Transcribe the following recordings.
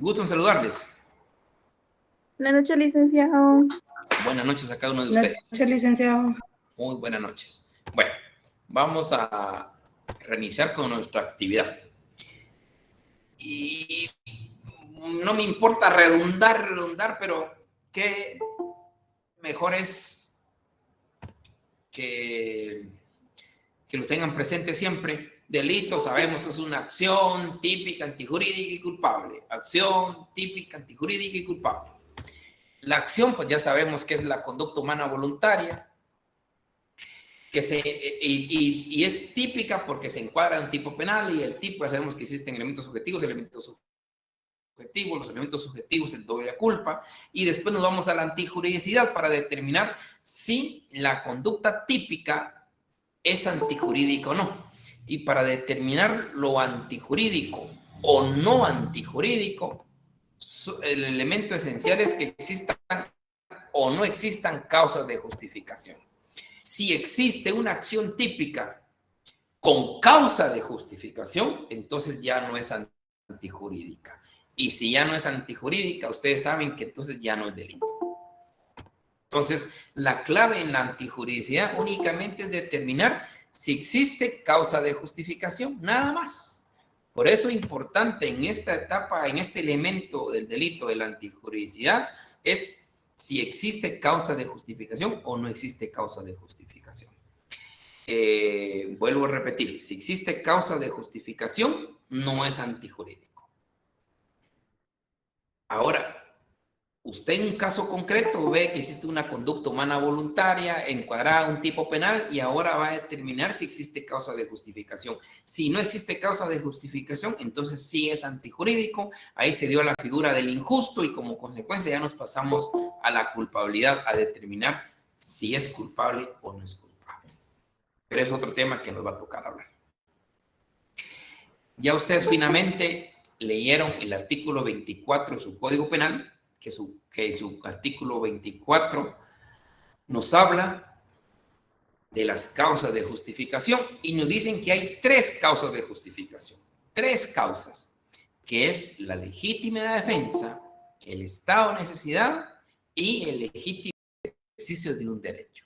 Gusto en saludarles. Buenas noches, licenciado. Buenas noches a cada uno de Buenas ustedes. noches, licenciado. Muy buenas noches. Bueno, vamos a reiniciar con nuestra actividad. Y no me importa redundar, pero qué mejor es que lo tengan presente siempre. Delito, sabemos, es una acción típica, antijurídica y culpable. Acción típica, antijurídica y culpable. La acción, pues ya sabemos que es la conducta humana voluntaria, y es típica porque se encuadra en un tipo penal, y el tipo, ya sabemos que existen elementos objetivos, los elementos subjetivos, el doble de culpa, y después nos vamos a la antijuridicidad para determinar si la conducta típica es antijurídica o no. Y para determinar lo antijurídico o no antijurídico, el elemento esencial es que existan o no existan causas de justificación. Si existe una acción típica con causa de justificación, entonces ya no es antijurídica. Y si ya no es antijurídica, ustedes saben que entonces ya no es delito. Entonces, la clave en la antijuridicidad únicamente es determinar si existe causa de justificación, nada más. Por eso es importante en esta etapa, en este elemento del delito de la antijuridicidad, es si existe causa de justificación o no existe causa de justificación. Vuelvo a repetir, si existe causa de justificación, no es antijurídico. Ahora, usted en un caso concreto ve que existe una conducta humana voluntaria encuadrada en un tipo penal y ahora va a determinar si existe causa de justificación. Si no existe causa de justificación, entonces sí es antijurídico. Ahí se dio la figura del injusto y como consecuencia ya nos pasamos a la culpabilidad, a determinar si es culpable o no es culpable. Pero es otro tema que nos va a tocar hablar. Ya ustedes finalmente leyeron el artículo 24 de su Código Penal, que en su artículo 24 nos habla de las causas de justificación y nos dicen que hay 3 causas de justificación. 3 causas, que es la legítima defensa, el estado de necesidad y el legítimo ejercicio de un derecho.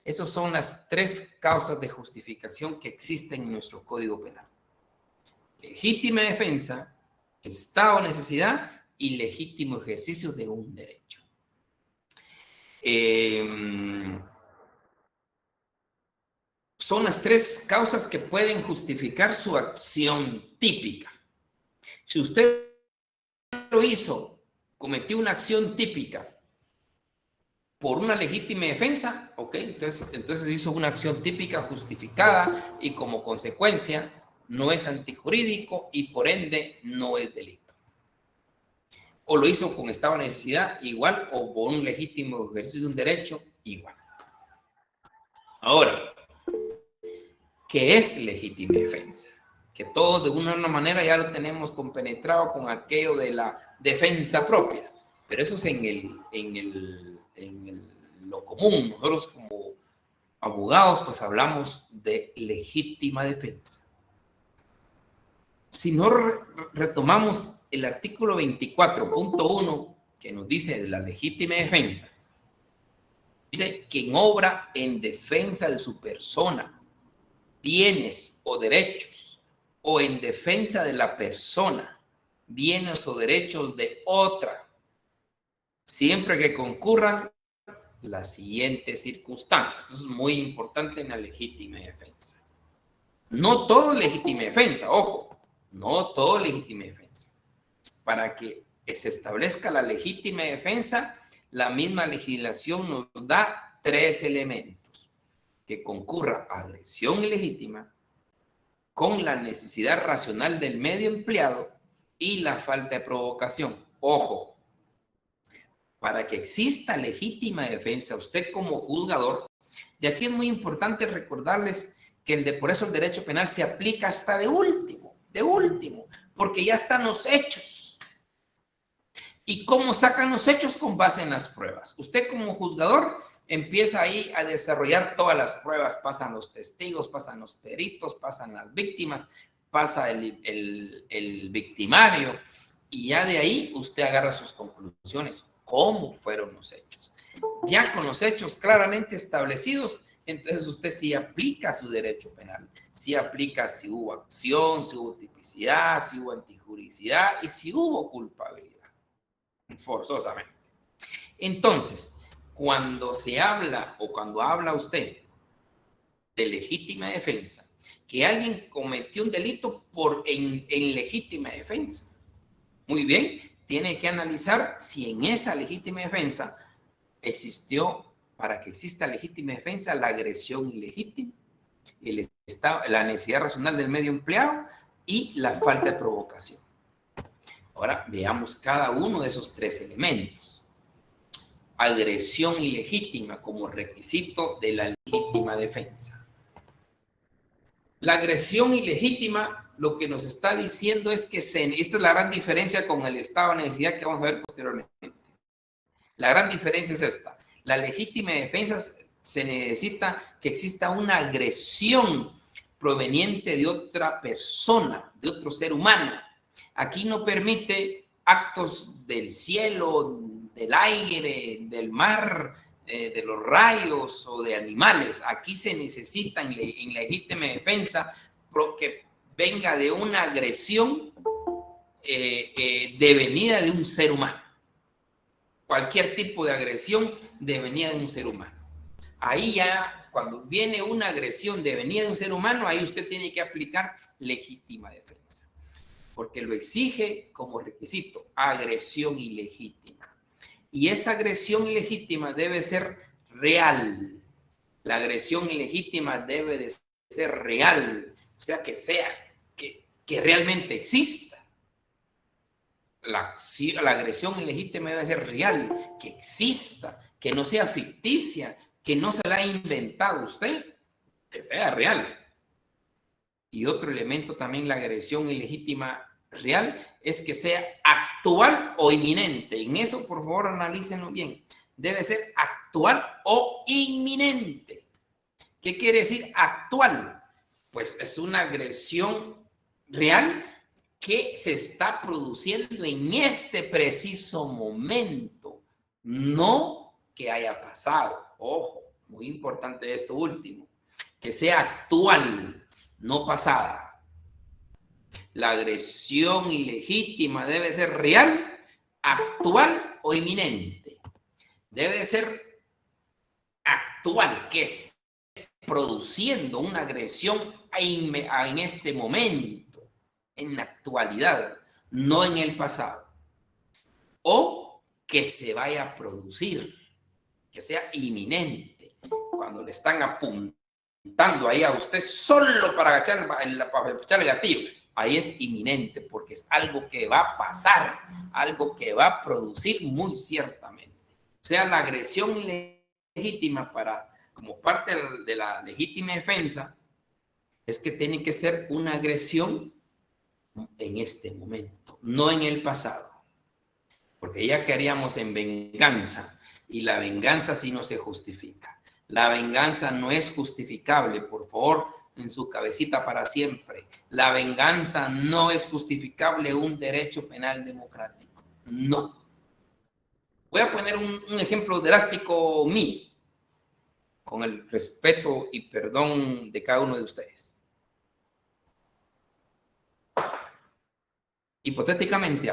Esas son las 3 causas de justificación que existen en nuestro Código Penal. Legítima defensa, estado de necesidad y legítimo ejercicio de un derecho. Son las 3 causas que pueden justificar su acción típica. Si usted lo hizo, cometió una acción típica por una legítima defensa, ok, entonces hizo una acción típica justificada y como consecuencia no es antijurídico y por ende no es delito. O lo hizo con estado de necesidad, igual, o por un legítimo ejercicio de un derecho, igual. Ahora, ¿qué es legítima defensa? Que todos de una u otra manera ya lo tenemos compenetrado con aquello de la defensa propia, pero eso es lo común. Nosotros como abogados pues hablamos de legítima defensa. Si no retomamos el artículo 24.1 que nos dice de la legítima defensa, dice quien obra en defensa de su persona, bienes o derechos, o en defensa de la persona, bienes o derechos de otra, siempre que concurran las siguientes circunstancias. Eso es muy importante en la legítima defensa. No todo es legítima defensa, ojo, no todo es legítima defensa. Para que se establezca la legítima defensa, la misma legislación nos da 3 elementos: que concurra agresión ilegítima, con la necesidad racional del medio empleado y la falta de provocación. Ojo, para que exista legítima defensa, usted como juzgador, de aquí es muy importante recordarles que por eso el derecho penal se aplica hasta de último, porque ya están los hechos. ¿Y cómo sacan los hechos? Con base en las pruebas. Usted como juzgador empieza ahí a desarrollar todas las pruebas, pasan los testigos, pasan los peritos, pasan las víctimas, pasa el victimario, Y ya de ahí usted agarra sus conclusiones. ¿Cómo fueron los hechos? Ya con los hechos claramente establecidos, entonces usted sí aplica su derecho penal. Sí aplica si hubo acción, si hubo tipicidad, si hubo antijuricidad y si hubo culpabilidad. Forzosamente. Entonces, cuando se habla o cuando habla usted de legítima defensa, que alguien cometió un delito en legítima defensa, muy bien, tiene que analizar si en esa legítima defensa existió, para que exista legítima defensa, la agresión ilegítima, la necesidad racional del medio empleado y la falta de provocación. Ahora veamos cada uno de esos tres elementos. Agresión ilegítima como requisito de la legítima defensa. La agresión ilegítima lo que nos está diciendo es que esta es la gran diferencia con el estado de necesidad que vamos a ver posteriormente. La gran diferencia es esta. La legítima defensa se necesita que exista una agresión proveniente de otra persona, de otro ser humano. Aquí no permite actos del cielo, del aire, del mar, de los rayos o de animales. Aquí se necesita en legítima defensa que venga de una agresión devenida de un ser humano. Cualquier tipo de agresión devenida de un ser humano. Ahí ya, cuando viene una agresión devenida de un ser humano, ahí usted tiene que aplicar legítima defensa, porque lo exige como requisito, agresión ilegítima. Y esa agresión ilegítima debe ser real. La agresión ilegítima debe de ser real, o sea, que realmente exista. La agresión ilegítima debe ser real, que exista, que no sea ficticia, que no se la ha inventado usted, que sea real. Y otro elemento también, la agresión ilegítima real, es que sea actual o inminente. En eso, por favor, analícenlo bien. Debe ser actual o inminente. ¿Qué quiere decir actual? Pues es una agresión real que se está produciendo en este preciso momento, no que haya pasado. Ojo, muy importante esto último, que sea actual, no pasada. La agresión ilegítima debe ser real, actual o inminente. Debe ser actual, que esté produciendo una agresión en este momento, en la actualidad, no en el pasado. O que se vaya a producir, que sea inminente. Cuando le están apuntando ahí a usted solo para echar el gatillo, ahí es inminente, porque es algo que va a pasar, algo que va a producir muy ciertamente. O sea, la agresión ilegítima como parte de la legítima defensa es que tiene que ser una agresión en este momento, no en el pasado. Porque ya queríamos en venganza, y la venganza sí no se justifica. La venganza no es justificable, por favor, en su cabecita para siempre. La venganza no es justificable un derecho penal democrático. No. Voy a poner un ejemplo drástico mío, con el respeto y perdón de cada uno de ustedes. Hipotéticamente,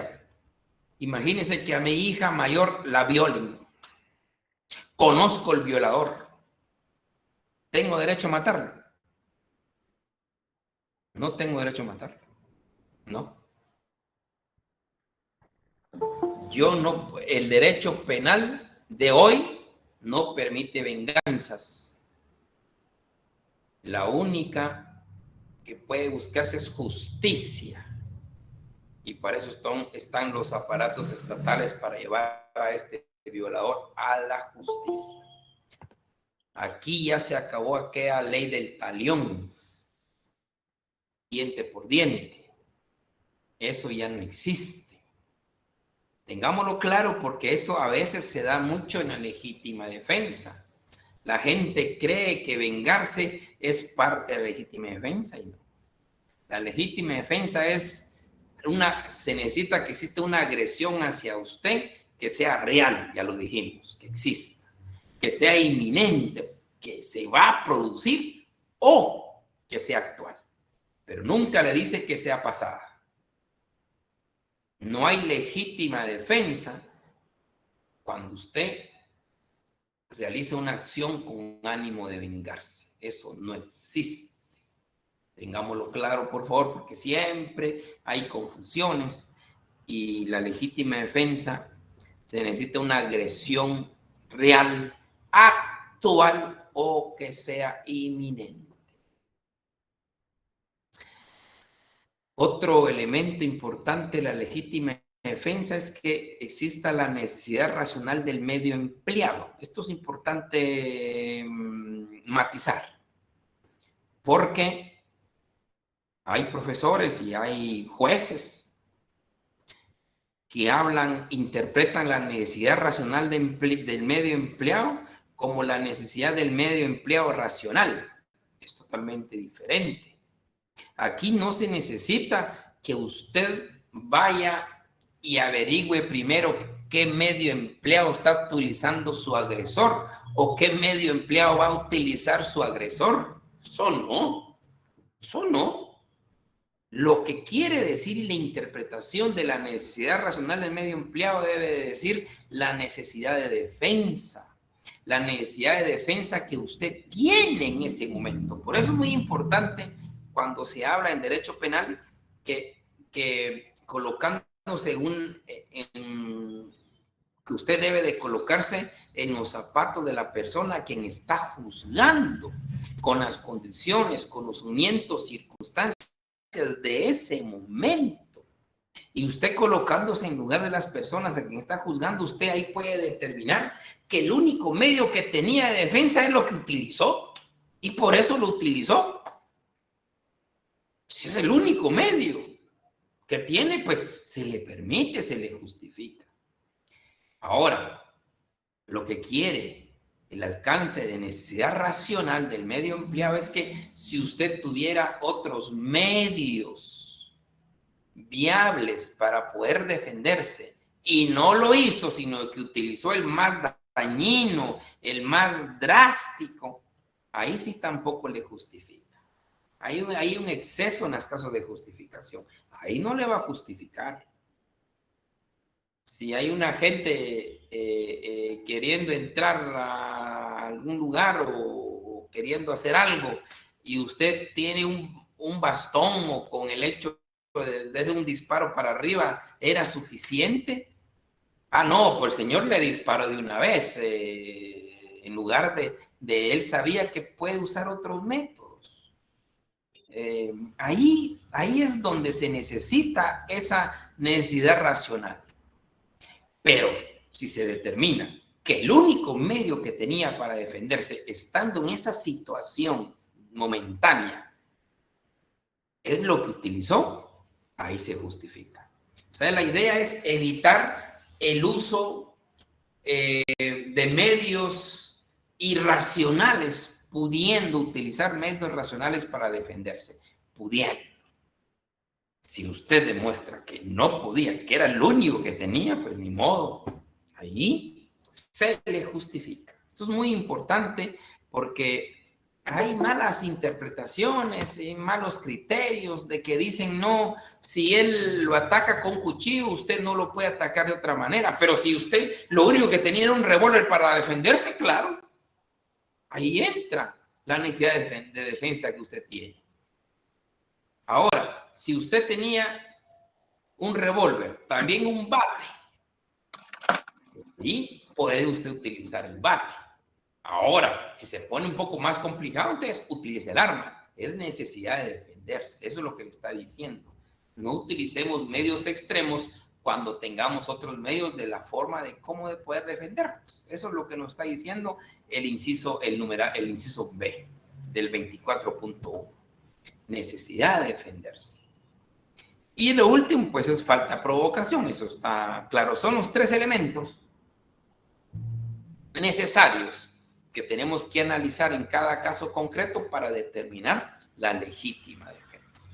imagínense que a mi hija mayor la violen. Conozco el violador. ¿Tengo derecho a matarlo? No tengo derecho a matarlo. No. Yo no, el derecho penal de hoy no permite venganzas. La única que puede buscarse es justicia. Y para eso están los aparatos estatales para llevar a este violador a la justicia. Aquí ya se acabó aquella ley del talión, diente por diente. Eso ya no existe. Tengámoslo claro, porque eso a veces se da mucho en la legítima defensa. La gente cree que vengarse es parte de la legítima defensa y no. La legítima defensa es se necesita que exista una agresión hacia usted que sea real, ya lo dijimos, que exista, que sea inminente, que se va a producir o que sea actual. Pero nunca le dice que sea pasada. No hay legítima defensa cuando usted realiza una acción con ánimo de vengarse. Eso no existe. Tengámoslo claro, por favor, porque siempre hay confusiones y la legítima defensa se necesita una agresión real, actual o que sea inminente. Otro elemento importante de la legítima defensa es que exista la necesidad racional del medio empleado. Esto es importante matizar, porque hay profesores y hay jueces que interpretan la necesidad racional del medio empleado como la necesidad del medio empleado racional. Es totalmente diferente. Aquí no se necesita que usted vaya y averigüe primero qué medio empleado está utilizando su agresor o qué medio empleado va a utilizar su agresor. Eso no. Eso no. Lo que quiere decir la interpretación de la necesidad racional del medio empleado debe decir la necesidad de defensa. La necesidad de defensa que usted tiene en ese momento. Por eso es muy importante cuando se habla en derecho penal que colocándose que usted debe de colocarse en los zapatos de la persona a quien está juzgando, con las condiciones, conocimientos, circunstancias de ese momento. Y usted colocándose en lugar de las personas a quien está juzgando, usted ahí puede determinar que el único medio que tenía de defensa es lo que utilizó y por eso lo utilizó. Si es el único medio que tiene, pues se le permite, se le justifica. Ahora, lo que quiere el alcance de necesidad racional del medio empleado es que si usted tuviera otros medios viables para poder defenderse y no lo hizo, sino que utilizó el más dañino, el más drástico, ahí sí tampoco le justifica. Hay un exceso en los casos de justificación. Ahí no le va a justificar. Si hay una gente queriendo entrar a algún lugar o queriendo hacer algo y usted tiene un bastón o con el hecho de un disparo para arriba, ¿era suficiente? Ah, no, pues el señor le disparó de una vez. En lugar de él sabía que puede usar otros métodos. Ahí es donde se necesita esa necesidad racional. Pero si se determina que el único medio que tenía para defenderse, estando en esa situación momentánea, es lo que utilizó, ahí se justifica. O sea, la idea es evitar el uso de medios irracionales, pudiendo utilizar medios racionales para defenderse, pudiendo. Si usted demuestra que no podía, que era el único que tenía, pues ni modo, ahí se le justifica. Esto es muy importante porque hay malas interpretaciones y malos criterios de que dicen, no, si él lo ataca con cuchillo, usted no lo puede atacar de otra manera, pero si usted lo único que tenía era un revólver para defenderse, claro, ahí entra la necesidad de defensa que usted tiene. Ahora, si usted tenía un revólver, también un bate, y puede usted utilizar el bate. Ahora, si se pone un poco más complicado, entonces utilice el arma. Es necesidad de defenderse. Eso es lo que le está diciendo. No utilicemos medios extremos cuando tengamos otros medios de la forma de cómo de poder defendernos. Eso es lo que nos está diciendo el inciso B del 24.1. Necesidad de defenderse. Y lo último, pues, es falta de provocación. Eso está claro. Son los tres elementos necesarios que tenemos que analizar en cada caso concreto para determinar la legítima defensa.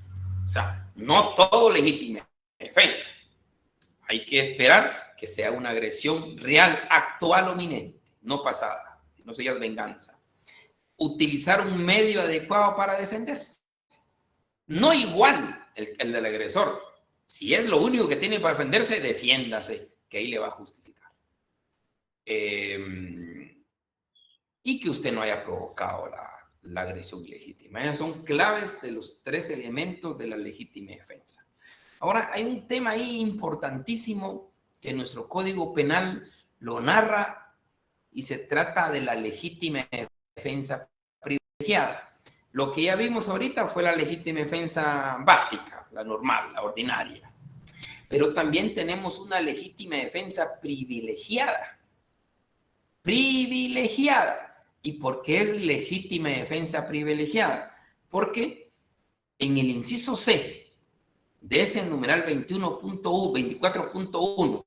O sea, no todo legítima defensa. Hay que esperar que sea una agresión real, actual o inminente, no pasada, no sea venganza. Utilizar un medio adecuado para defenderse. No igual el del agresor. Si es lo único que tiene para defenderse, defiéndase, que ahí le va a justificar. Y que usted no haya provocado la agresión ilegítima. Esas son claves de los 3 elementos de la legítima defensa. Ahora, hay un tema ahí importantísimo que nuestro Código Penal lo narra y se trata de la legítima defensa privilegiada. Lo que ya vimos ahorita fue la legítima defensa básica, la normal, la ordinaria. Pero también tenemos una legítima defensa privilegiada. Privilegiada. ¿Y por qué es legítima defensa privilegiada? Porque en el inciso C de ese numeral 24.1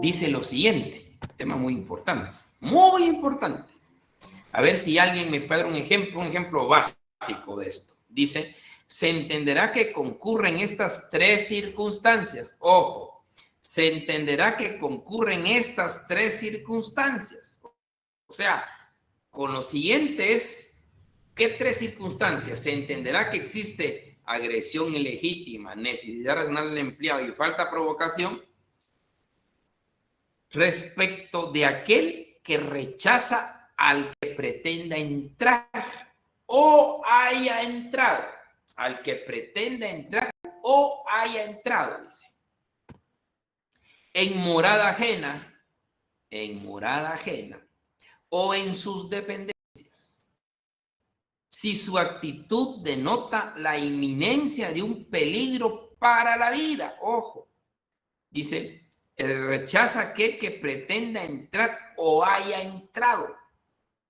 dice lo siguiente, tema muy importante, muy importante. A ver si alguien me puede dar un ejemplo básico de esto. Dice, se entenderá que concurren estas 3 circunstancias. Ojo, se entenderá que concurren estas 3 circunstancias. O sea, con lo siguiente es, ¿qué 3 circunstancias? Se entenderá que existe agresión ilegítima, necesidad racional del empleado y falta de provocación respecto de aquel que rechaza al que pretenda entrar o haya entrado. Al que pretenda entrar o haya entrado, dice. En morada ajena o en sus dependencias. Si su actitud denota la inminencia de un peligro para la vida, ojo, dice, rechaza aquel que pretenda entrar o haya entrado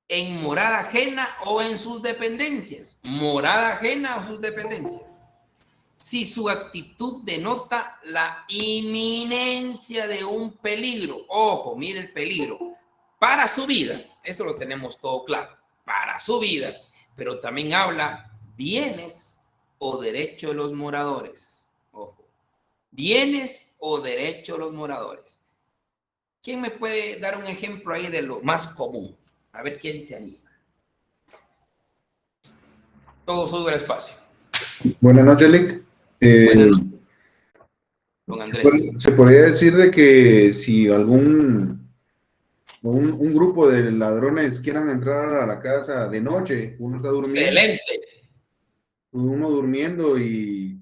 en morada ajena o en sus dependencias, morada ajena o sus dependencias. Si su actitud denota la inminencia de un peligro, ojo, mire el peligro, para su vida, eso lo tenemos todo claro, para su vida, pero también habla bienes o derechos de los moradores, ojo, bienes o derechos de los moradores. ¿Quién me puede dar un ejemplo ahí de lo más común? A ver quién se anima. Todo sube el espacio. Buenas noches, Lick. Buenas noches, don Andrés. Se podría decir de que si un grupo de ladrones quieran entrar a la casa de noche, uno está durmiendo. Excelente. Uno durmiendo y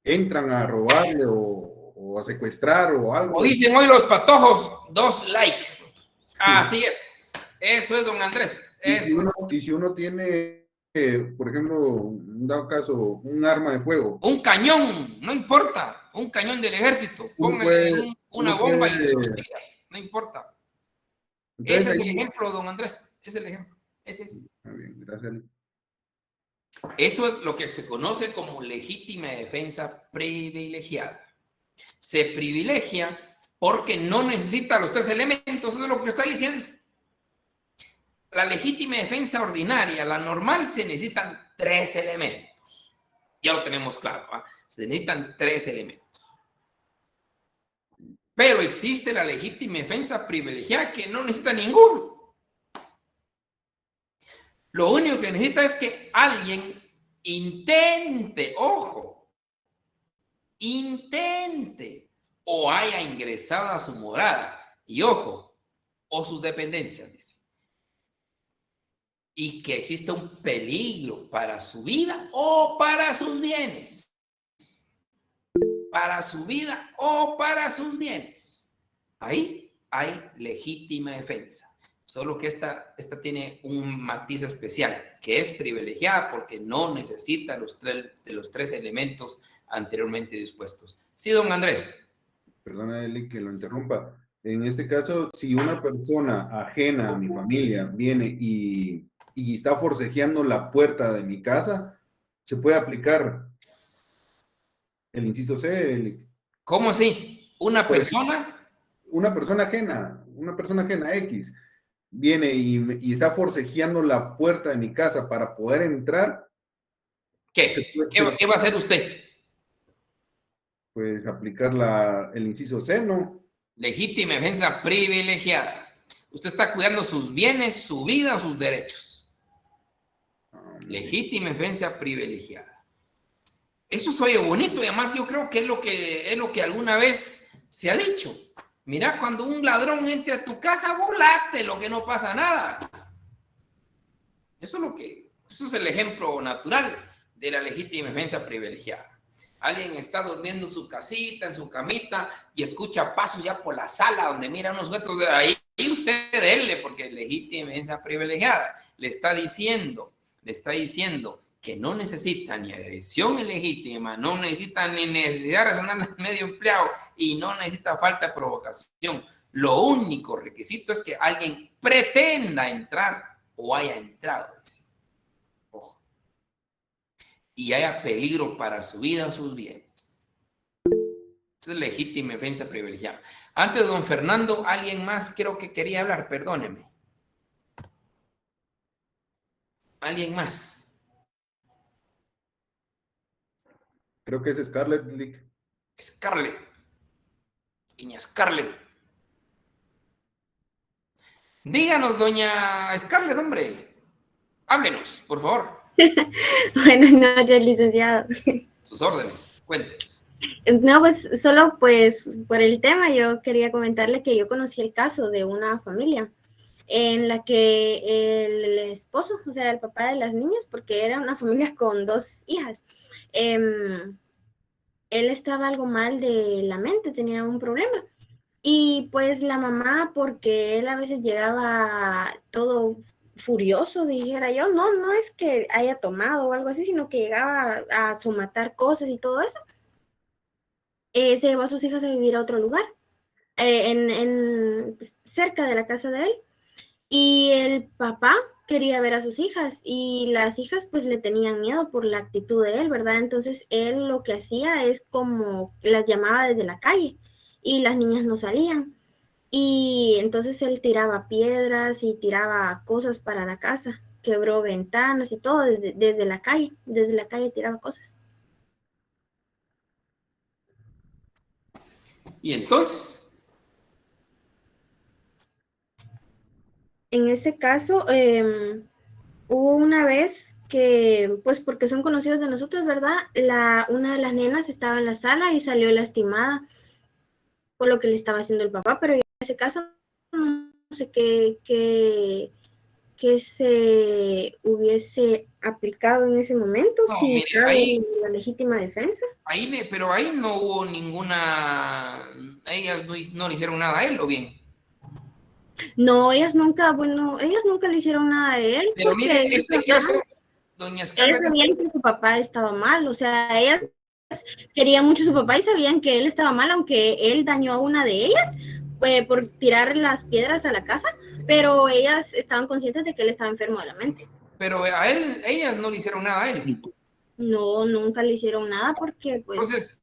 entran a robarle o a secuestrar o algo. O dicen hoy los patojos, 2 likes. Así es. Eso es, don Andrés. Y si uno tiene, por ejemplo, en dado caso, un arma de fuego. Un cañón, no importa. Un cañón del ejército. Póngale una bomba y los tira. No importa. Entonces, ese es el ejemplo, don Andrés. Ese es el ejemplo. Ese es. Muy bien, gracias. Eso es lo que se conoce como legítima defensa privilegiada. Se privilegia porque no necesita los 3 elementos. Eso es lo que está diciendo. La legítima defensa ordinaria, la normal, se necesitan 3 elementos. Ya lo tenemos claro, ¿eh? Se necesitan 3 elementos. Pero existe la legítima defensa privilegiada que no necesita ninguno. Lo único que necesita es que alguien intente, ojo, intente o haya ingresado a su morada y, ojo, o sus dependencias, dice. Y que exista un peligro para su vida o para sus bienes. Para su vida o para sus bienes. Ahí hay legítima defensa. Solo que esta tiene un matiz especial, que es privilegiada porque no necesita los 3 elementos anteriormente dispuestos. Sí, don Andrés. Perdona, Eli, que lo interrumpa. En este caso, si una persona ajena a mi familia viene y está forcejeando la puerta de mi casa, se puede aplicar el inciso C, Eli. ¿Cómo así? Una persona ajena X, viene y está forcejeando la puerta de mi casa para poder entrar. ¿Qué va a hacer usted? pues aplicar el inciso C, ¿no? Legítima defensa privilegiada. Usted está cuidando sus bienes, su vida o sus derechos. Legítima defensa privilegiada. Eso se oye bonito y además yo creo que es lo que alguna vez se ha dicho. Mira, cuando un ladrón entre a tu casa, volate, lo que no pasa nada. Eso es el ejemplo natural de la legítima defensa privilegiada. Alguien está durmiendo en su casita, en su camita, y escucha pasos ya por la sala donde mira unos objetos de ahí. Y usted déle, porque legítima defensa privilegiada le está diciendo que no necesita ni agresión ilegítima, no necesita ni necesidad racional del medio empleado y no necesita falta de provocación. Lo único requisito es que alguien pretenda entrar o haya entrado. Ojo. Y haya peligro para su vida o sus bienes. Esa es legítima defensa privilegiada. Antes de don Fernando, alguien más creo que quería hablar, perdóneme. ¿Alguien más? Creo que es Scarlett, Lick. Scarlett. Doña Scarlett. Díganos, doña Scarlett, hombre. Háblenos, por favor. Buenas noches, licenciado. Sus órdenes, cuéntenos. No, pues solo pues por el tema yo quería comentarle que yo conocí el caso de una familia en la que el esposo, o sea, el papá de las niñas, porque era una familia con 2 hijas, él estaba algo mal de la mente, tenía un problema. Y pues la mamá, porque él a veces llegaba todo furioso, dijera yo, no es que haya tomado o algo así, sino que llegaba a somatar cosas y todo eso, se llevó a sus hijas a vivir a otro lugar, cerca de la casa de él. Y el papá quería ver a sus hijas y las hijas pues le tenían miedo por la actitud de él, ¿verdad? Entonces él lo que hacía es como las llamaba desde la calle y las niñas no salían. Y entonces él tiraba piedras y tiraba cosas para la casa, quebró ventanas y todo desde la calle tiraba cosas. Y entonces, En ese caso, hubo una vez que, pues porque son conocidos de nosotros, ¿verdad? Una de las nenas estaba en la sala y salió lastimada por lo que le estaba haciendo el papá, pero en ese caso no sé qué se hubiese aplicado en ese momento, no, si mire, cabe la legítima defensa. pero ahí no hubo ninguna, ellas no le hicieron nada a él, ¿o bien? No, ellas nunca le hicieron nada a él, Pero porque mire, este caso, doña ellas Scarlett, sabían que su papá estaba mal, o sea, ellas querían mucho a su papá y sabían que él estaba mal, aunque él dañó a una de ellas por tirar las piedras a la casa, pero ellas estaban conscientes de que él estaba enfermo de la mente. pero a él, ellas no le hicieron nada a él. No, nunca le hicieron nada porque pues... Entonces,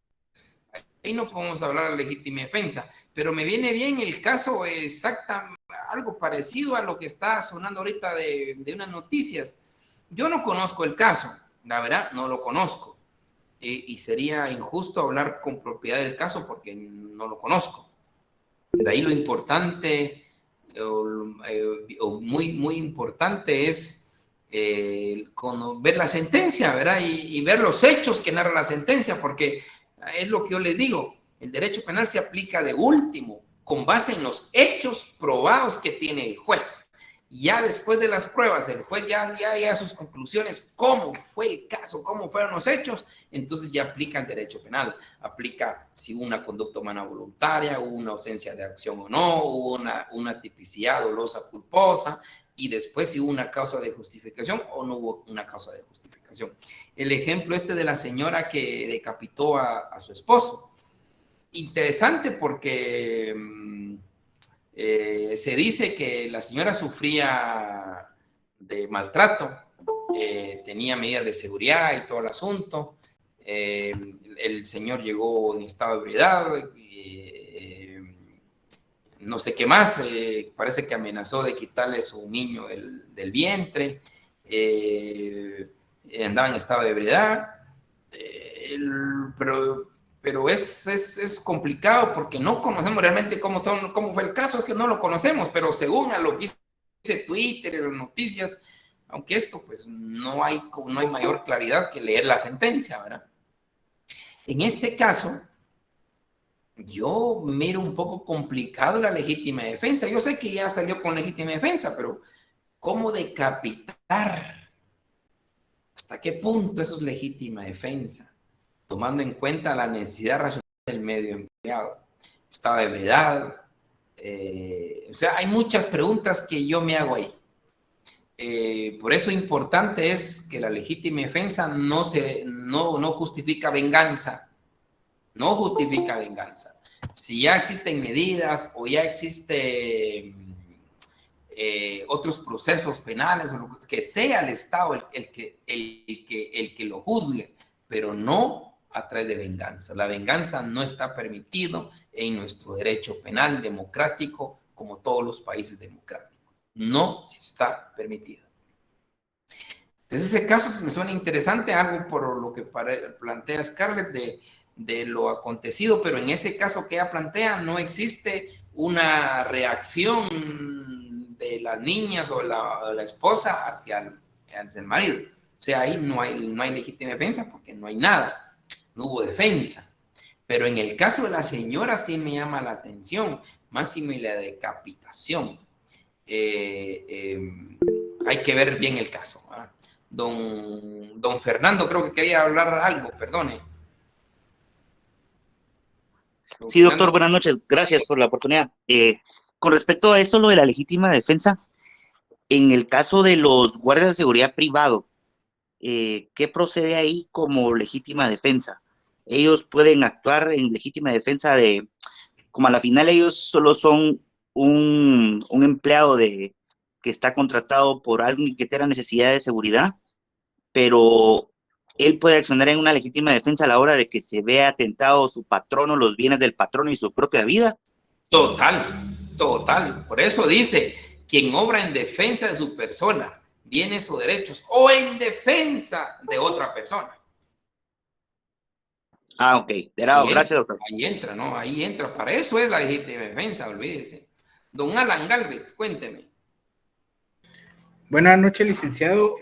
ahí no podemos hablar de legítima defensa, pero me viene bien el caso algo parecido a lo que está sonando ahorita de unas noticias. Yo no conozco el caso, la verdad, no lo conozco. Y sería injusto hablar con propiedad del caso porque no lo conozco. De ahí lo importante, o muy, muy importante es ver la sentencia, ¿verdad? Y ver los hechos que narra la sentencia, porque es lo que yo les digo, el derecho penal se aplica de último, con base en los hechos probados que tiene el juez. Ya después de las pruebas, el juez ya sus conclusiones, cómo fue el caso, cómo fueron los hechos, entonces ya aplica el derecho penal. Aplica si hubo una conducta humana voluntaria, hubo una ausencia de acción o no, hubo una tipicidad dolosa culposa, y después si hubo una causa de justificación o no hubo una causa de justificación. El ejemplo de la señora que decapitó a su esposo. Interesante porque... se dice que la señora sufría de maltrato, tenía medidas de seguridad y todo el asunto. El señor llegó en estado de ebriedad, no sé qué más, parece que amenazó de quitarle su niño del vientre, andaba en estado de ebriedad, pero pero es complicado porque no conocemos realmente cómo fue el caso, es que no lo conocemos, pero según a lo que dice Twitter y las noticias, aunque esto pues no hay mayor claridad que leer la sentencia, ¿verdad? En este caso, yo miro un poco complicado la legítima defensa. Yo sé que ya salió con legítima defensa, pero ¿cómo decapitar? ¿Hasta qué punto eso es legítima defensa? Tomando en cuenta la necesidad racional del medio empleado, estado de ebriedad, o sea, hay muchas preguntas que yo me hago ahí. Por eso importante es que la legítima defensa no justifica venganza, no justifica venganza. Si ya existen medidas o ya existen otros procesos penales, o lo que sea el Estado el que lo juzgue, pero no a través de venganza. La venganza no está permitido en nuestro derecho penal democrático, como todos los países democráticos. No está permitido. Entonces, ese caso me suena interesante, algo por lo que plantea Scarlett de lo acontecido, pero en ese caso que ella plantea no existe una reacción de las niñas o la esposa hacia el marido. O sea, ahí no hay legítima defensa porque no hay nada. No hubo defensa. Pero en el caso de la señora sí me llama la atención, máxime la decapitación. Hay que ver bien el caso. Don Fernando creo que quería hablar algo, perdone. Sí, doctor, buenas noches. Gracias por la oportunidad. Con respecto a eso, lo de la legítima defensa, en el caso de los guardias de seguridad privado, ¿qué procede ahí como legítima defensa? Ellos pueden actuar en legítima defensa como a la final ellos solo son un empleado que está contratado por alguien que tenga necesidad de seguridad, pero él puede accionar en una legítima defensa a la hora de que se vea atentado su patrono, los bienes del patrono y su propia vida. Total. Por eso dice, quien obra en defensa de su persona, bienes o derechos, o en defensa de otra persona. Ah, ok. Gracias, doctor. Ahí entra, ¿no? Ahí entra. Para eso es la legítima defensa, olvídese. Don Alan Galvez, cuénteme. Buenas noches, licenciado.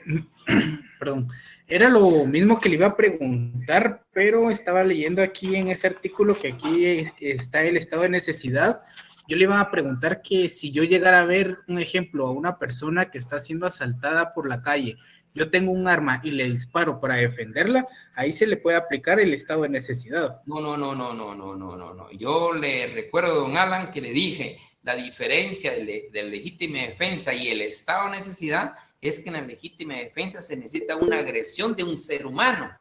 Perdón. Era lo mismo que le iba a preguntar, pero estaba leyendo aquí en ese artículo que aquí está el estado de necesidad. Yo le iba a preguntar que si yo llegara a ver un ejemplo a una persona que está siendo asaltada por la calle, yo tengo un arma y le disparo para defenderla, ahí se le puede aplicar el estado de necesidad. No. Yo le recuerdo, don Alan, que le dije, la diferencia de legítima defensa y el estado de necesidad es que en la legítima defensa se necesita una agresión de un ser humano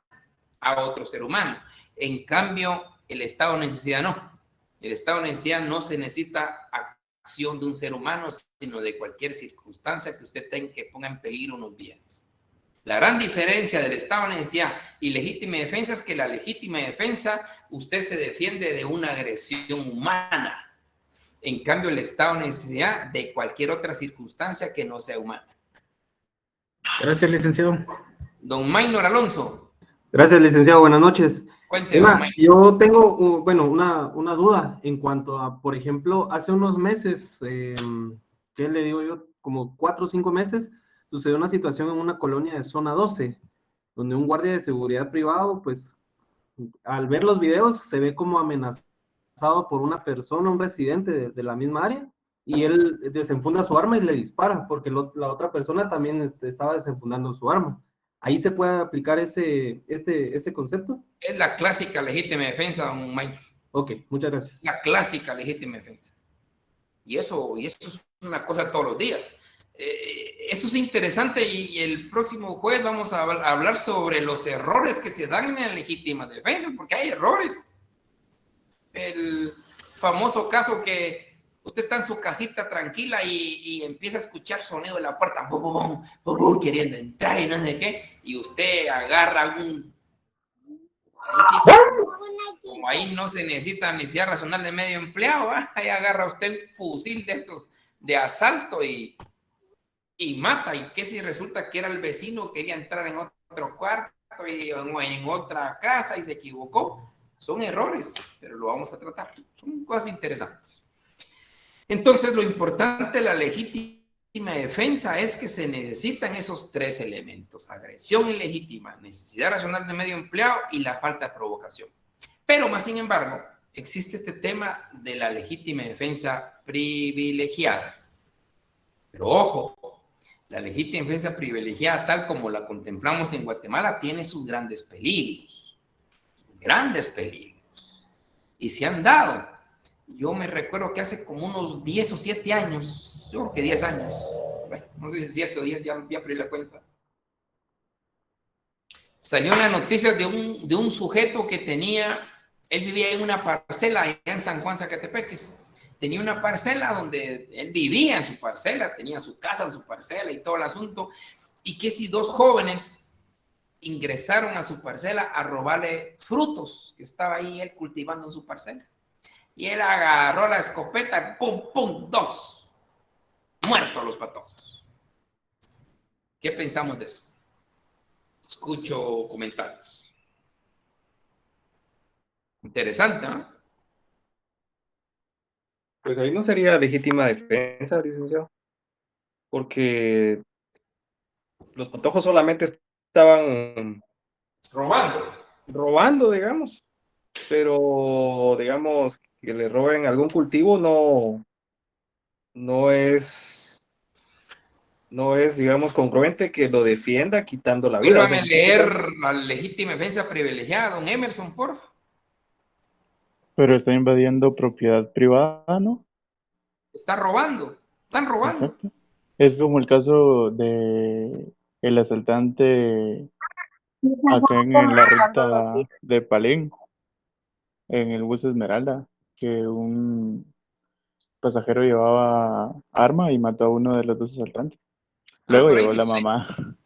a otro ser humano. En cambio, el estado de necesidad no. El estado de necesidad no se necesita acción de un ser humano, sino de cualquier circunstancia que usted tenga que ponga en peligro unos bienes. La gran diferencia del estado de necesidad y legítima defensa es que la legítima defensa usted se defiende de una agresión humana. En cambio, el estado de necesidad de cualquier otra circunstancia que no sea humana. Gracias, licenciado. Don Maynor Alonso. Gracias, licenciado. Buenas noches. Cuénteme. Yo tengo, una duda en cuanto a, por ejemplo, hace unos meses, ¿qué le digo yo? Como 4 o 5 meses, sucedió una situación en una colonia de zona 12, donde un guardia de seguridad privado, pues, al ver los videos, se ve como amenazado por una persona, un residente de la misma área, y él desenfunda su arma y le dispara, porque la otra persona también estaba desenfundando su arma. ¿Ahí se puede aplicar este concepto? Es la clásica legítima defensa, don Maynor. Ok, muchas gracias. La clásica legítima defensa. Y eso es una cosa todos los días. Eso es interesante y el próximo jueves vamos a hablar sobre los errores que se dan en la legítima defensa, porque hay errores. El famoso caso que usted está en su casita tranquila y empieza a escuchar sonido de la puerta, bum, bum, bum, bum, queriendo entrar y no sé qué, y usted agarra como ahí no se necesita necesidad racional de medio empleado, ¿eh? Ahí agarra usted un fusil de estos de asalto y mata. ¿Y qué si resulta que era el vecino, quería entrar en otro cuarto y en otra casa y se equivocó? Son errores, pero lo vamos a tratar. Son cosas interesantes. Entonces, lo importante de la legítima defensa es que se necesitan esos tres elementos: agresión ilegítima, necesidad racional del medio empleado y la falta de provocación. Pero, más sin embargo, existe este tema de la legítima defensa privilegiada. Pero ojo, la legítima defensa privilegiada, tal como la contemplamos en Guatemala, tiene sus grandes peligros. Grandes peligros. Y se han dado. Yo me recuerdo que hace como unos 10 o 7 años, yo creo que 10 años, bueno, no sé si es 7 o 10, ya perdí la cuenta, salió una noticia de un sujeto que tenía, él vivía en una parcela allá en San Juan, Zacatepeques. Tenía una parcela donde él vivía en su parcela, tenía su casa en su parcela y todo el asunto, y que si 2 jóvenes ingresaron a su parcela a robarle frutos que estaba ahí él cultivando en su parcela. Y él agarró la escopeta, pum, pum, 2. Muertos los patojos. ¿Qué pensamos de eso? Escucho comentarios. Interesante, ¿no? Pues ahí no sería legítima defensa, licenciado, porque los patojos solamente estaban robando, digamos, pero digamos que le roben algún cultivo no es, digamos, congruente que lo defienda quitando la vida. O sea, Vuélvame a leer la legítima defensa privilegiada, don Emerson, por favor. Pero está invadiendo propiedad privada, ¿no? Está robando, están robando. Exacto. Es como el caso de el asaltante acá en la ruta de Palín, en el bus Esmeralda, que un pasajero llevaba arma y mató a uno de los 2 asaltantes. Luego Pero llegó la mamá.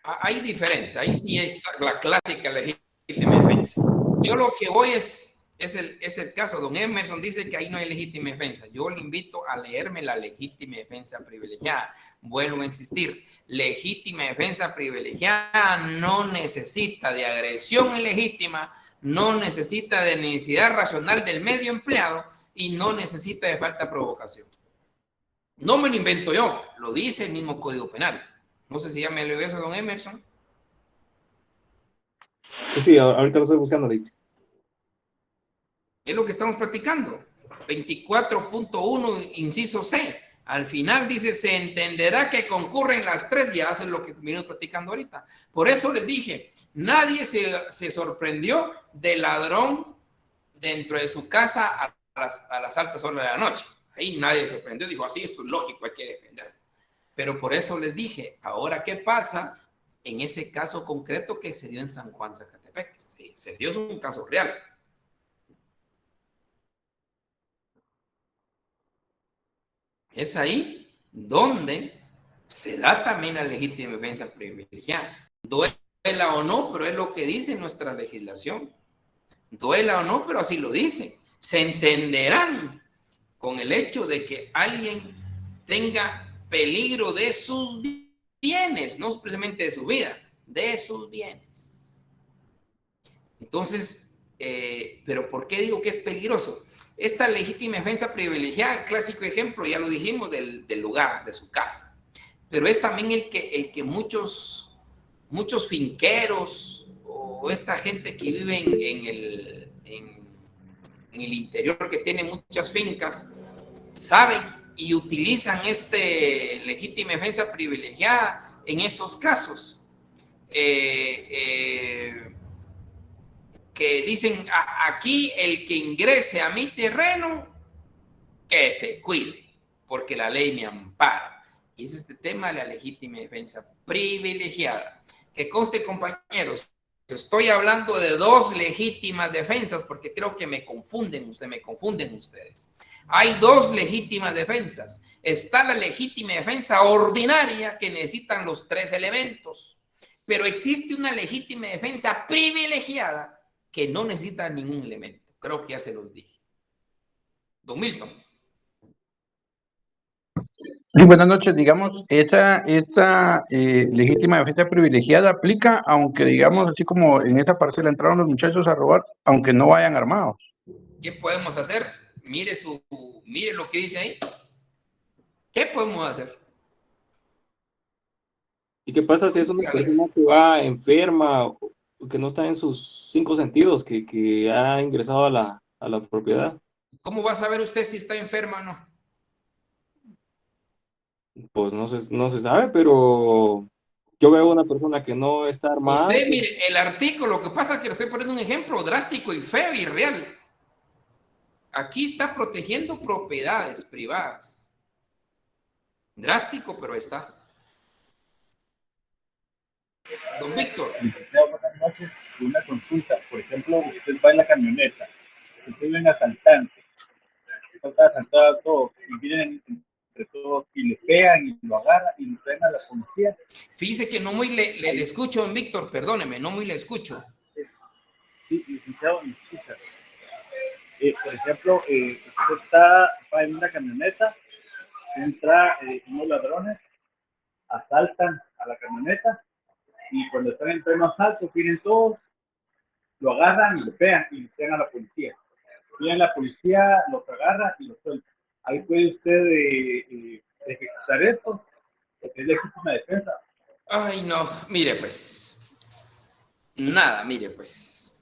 hay diferente, ahí sí está la clásica legítima defensa. Yo lo que voy es el caso. Don Emerson dice que ahí no hay legítima defensa. Yo le invito a leerme la legítima defensa privilegiada. Vuelvo a insistir, legítima defensa privilegiada no necesita de agresión ilegítima, no necesita de necesidad racional del medio empleado y no necesita de falta de provocación. No me lo invento yo, lo dice el mismo Código Penal. No sé si ya me lo dio eso, don Emerson. sí, ahorita lo estoy buscando, ahorita. Es lo que estamos practicando. 24.1, inciso C. Al final dice, se entenderá que concurren las 3, ya eso es lo que venimos practicando ahorita. Por eso les dije, nadie se sorprendió del ladrón dentro de su casa a las altas horas de la noche. Ahí nadie se sorprendió, dijo, así, esto es lógico, hay que defenderse. Pero por eso les dije, ahora, ¿qué pasa en ese caso concreto que se dio en San Juan, Zacatepec? Sí, se dio, es un caso real. Es ahí donde se da también la legítima defensa privilegiada. Duela o no, pero es lo que dice nuestra legislación. Duela o no, pero así lo dice. Se entenderán con el hecho de que alguien tenga peligro de sus bienes, no precisamente de su vida, de sus bienes. Entonces, pero ¿por qué digo que es peligroso? Esta legítima defensa privilegiada, clásico ejemplo, ya lo dijimos, del lugar, de su casa. Pero es también el que muchos finqueros o esta gente que vive en el interior, que tiene muchas fincas, saben y utilizan legítima defensa privilegiada en esos casos. Que dicen, aquí el que ingrese a mi terreno, que se cuide, porque la ley me ampara. Y es este tema de la legítima defensa privilegiada. Que conste, compañeros, estoy hablando de 2 legítimas defensas, porque creo que me confunden ustedes. Hay 2 legítimas defensas. Está la legítima defensa ordinaria, que necesitan los 3 elementos. Pero existe una legítima defensa privilegiada, que no necesita ningún elemento. Creo que ya se los dije. Don Milton. Sí, buenas noches. Digamos, esa legítima defensa privilegiada aplica, aunque digamos, así como en esta parcela entraron los muchachos a robar, aunque no vayan armados. ¿Qué podemos hacer? Mire lo que dice ahí. ¿Qué podemos hacer? ¿Y qué pasa si es una persona que va enferma o que no está en sus 5 sentidos, que ha ingresado a la propiedad? ¿Cómo va a saber usted si está enferma o no? Pues no se sabe, pero yo veo una persona que no está armada. Usted, mire, el artículo, lo que pasa es que le estoy poniendo un ejemplo drástico y feo y real. Aquí está protegiendo propiedades privadas. Drástico, pero está. Don Víctor. Buenas noches. Una consulta. Por ejemplo, usted va en la camioneta, usted ve un asaltante, está asaltado a todos y vienen entre todos y le pegan y lo agarran y lo traen a la policía. Fíjese que no muy le escucho, don Víctor, perdóneme, no muy le escucho. Sí, licenciado, me escucha. Por ejemplo, usted va en una camioneta, entra unos ladrones, asaltan a la camioneta y cuando están en pleno asalto, vienen todos, lo agarran y lo pegan y lo traen a la policía. Viene la policía, los agarra y los suelta. Ahí puede usted ejecutar esto, porque es legítima defensa. Ay, no, mire pues. Nada, mire pues.